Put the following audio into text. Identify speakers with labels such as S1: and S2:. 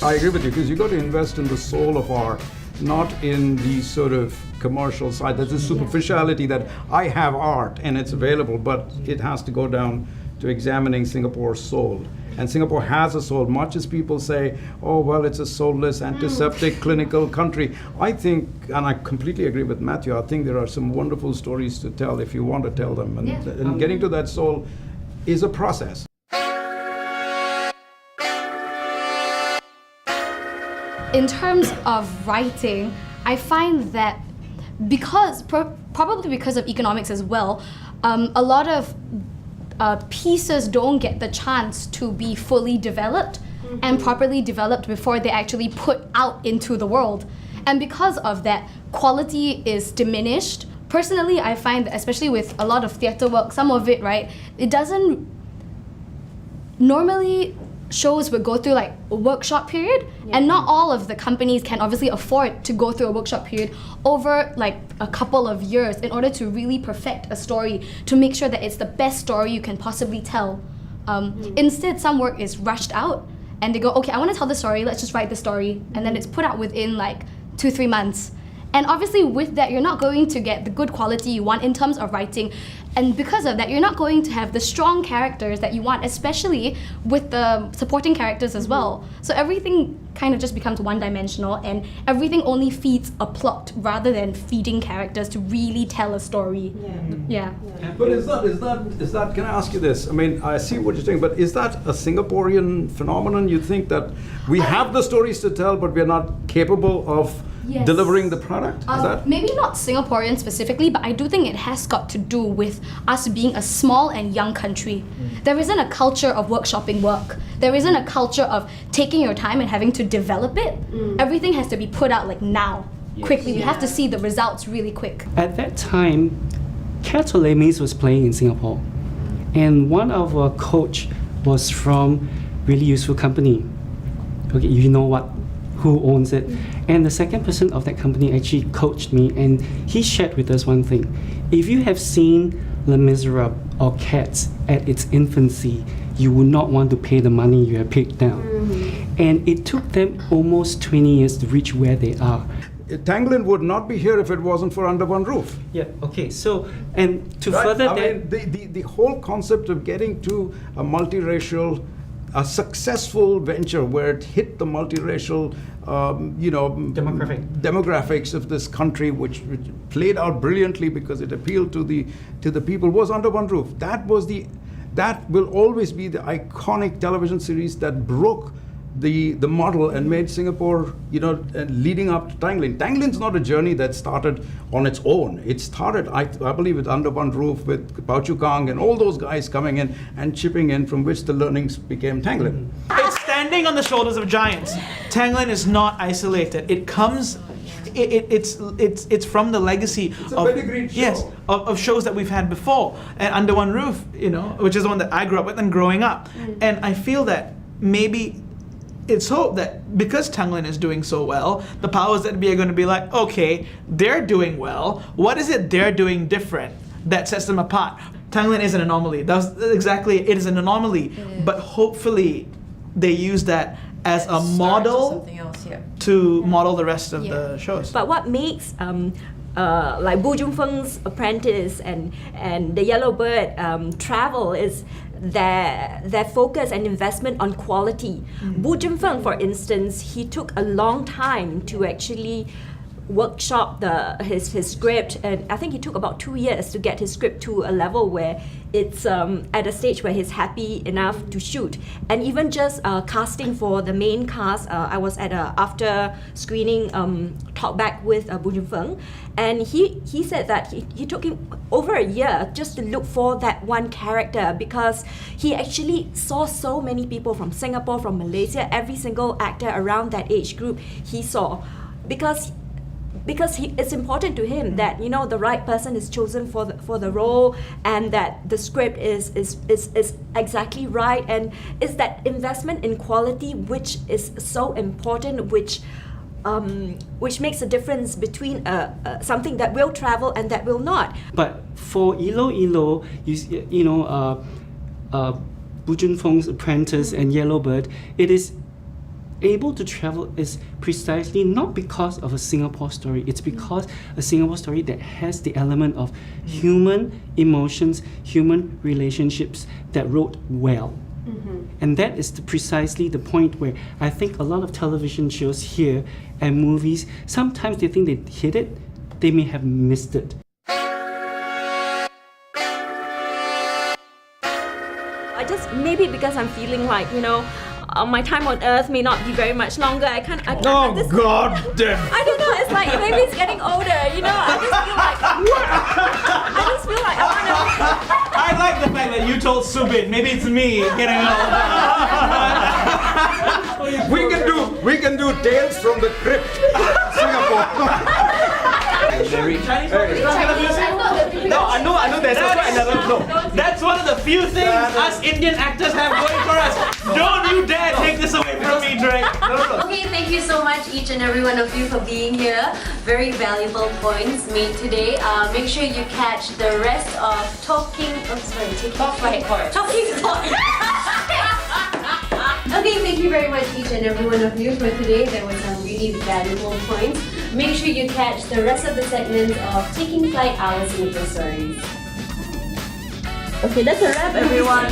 S1: I agree with you, because you've got to invest in the soul of art, not in the sort of commercial side. There's a superficiality that I have art and it's available, but it has to go down to examining Singapore's soul. And Singapore has a soul, much as people say, oh, well, it's a soulless, antiseptic, clinical country. I think, and I completely agree with Matthew, I think there are some wonderful stories to tell if you want to tell them. And getting to that soul is a process.
S2: In terms of writing, I find that probably because of economics as well, a lot of pieces don't get the chance to be fully developed and properly developed before they actually put out into the world. And because of that, quality is diminished. Personally, I find that, especially with a lot of theatre work, some of it, right, it doesn't normally. Shows would go through like a workshop period, and not all of the companies can obviously afford to go through a workshop period over like a couple of years in order to really perfect a story, to make sure that it's the best story you can possibly tell. Instead, some work is rushed out and they go, okay, I want to tell the story, let's just write the story, and then it's put out within like 2-3 months. And obviously with that, you're not going to get the good quality you want in terms of writing. And because of that, you're not going to have the strong characters that you want, especially with the supporting characters as well. So everything kind of just becomes one-dimensional, and everything only feeds a plot rather than feeding characters to really tell a story.
S1: But is that, can I ask you this? I mean, I see what you're saying, but is that a Singaporean phenomenon? You think that we have the stories to tell, but we're not capable of delivering the product? Is that?
S2: Maybe not Singaporean specifically, but I do think it has got to do with us being a small and young country. There isn't a culture of workshopping work. There isn't a culture of taking your time and having to develop it. Everything has to be put out like now, quickly. We have to see the results really quick.
S3: At that time, Cat Les Mis was playing in Singapore, and one of our coach was from Really Useful Company. Okay, you know who owns it. And the second person of that company actually coached me, and he shared with us one thing. If you have seen Les Miserables or Cats at its infancy, you would not want to pay the money you have paid now. And it took them almost 20 years to reach where they are.
S1: Tanglin would not be here if it wasn't for Under One Roof.
S3: Yeah, okay, so, and to further that...
S1: The whole concept of getting to a multiracial, a successful venture where it hit the multiracial, demographics of this country, which played out brilliantly because it appealed to the people, was Under One Roof. That will always be the iconic television series that broke the model and made Singapore, leading up to Tanglin. Tanglin's not a journey that started on its own. It started, I believe, with Under One Roof, with Pao Chu Kang and all those guys coming in and chipping in, from which the learnings became Tanglin.
S4: It's standing on the shoulders of giants. Tanglin is not isolated. It comes. It's from the legacy of shows that we've had before, and Under One Roof, which is the one that I grew up with and growing up. And I feel that maybe it's hope that because Tanglin is doing so well, the powers that be are going to be like, okay, they're doing well. What is it they're doing different that sets them apart? Tanglin is an anomaly. That's exactly it. It is an anomaly, but hopefully they use that as a model to model the rest of the shows.
S5: But what makes like Bu Jun Feng's Apprentice and the Yellow Bird travel is their focus and investment on quality. Bu Jun Feng, for instance, he took a long time to actually workshop his script, and I think he took about 2 years to get his script to a level where it's at a stage where he's happy enough to shoot. And even just casting for the main cast, I was at a after screening talk back with Bu Jun Feng, and he said that he took him over a year just to look for that one character, because he actually saw so many people from Singapore, from Malaysia, every single actor around that age group he saw, because it's important to him that the right person is chosen for the role, and that the script is exactly right, and it's that investment in quality which is so important, which makes a difference between something that will travel and that will not.
S3: But for Ilo, Bu Jun Feng's Apprentice and Yellow Bird, it is able to travel is precisely not because of a Singapore story. It's because a Singapore story that has the element of human emotions, human relationships that wrote well. And that is precisely the point where I think a lot of television shows here and movies, sometimes they think they hit it, they may have missed it.
S5: I just, maybe because I'm feeling like, my time on earth may not be very much longer. I can't. I just,
S1: God damn!
S5: I don't know. It's like maybe it's getting older. I just feel like I want to.
S4: I like the fact that you told Subin. Maybe it's me getting old.
S1: We can do Tales from the Crypt, Singapore.
S4: Chinese music? No, I know there's also another. No, that's one of the few things us Indian actors have going for us. Don't you dare take this away from me, Drake.
S6: Okay, thank you so much, each and every one of you, for being here. Very valuable points made today. Make sure you catch the rest of Talking Point. Okay, thank you very much, each and every one of you, for today. There were some really valuable points. Make sure you catch the rest of the segments of Taking Flight, Our Singapore Stories.
S5: Okay, that's a wrap, everyone.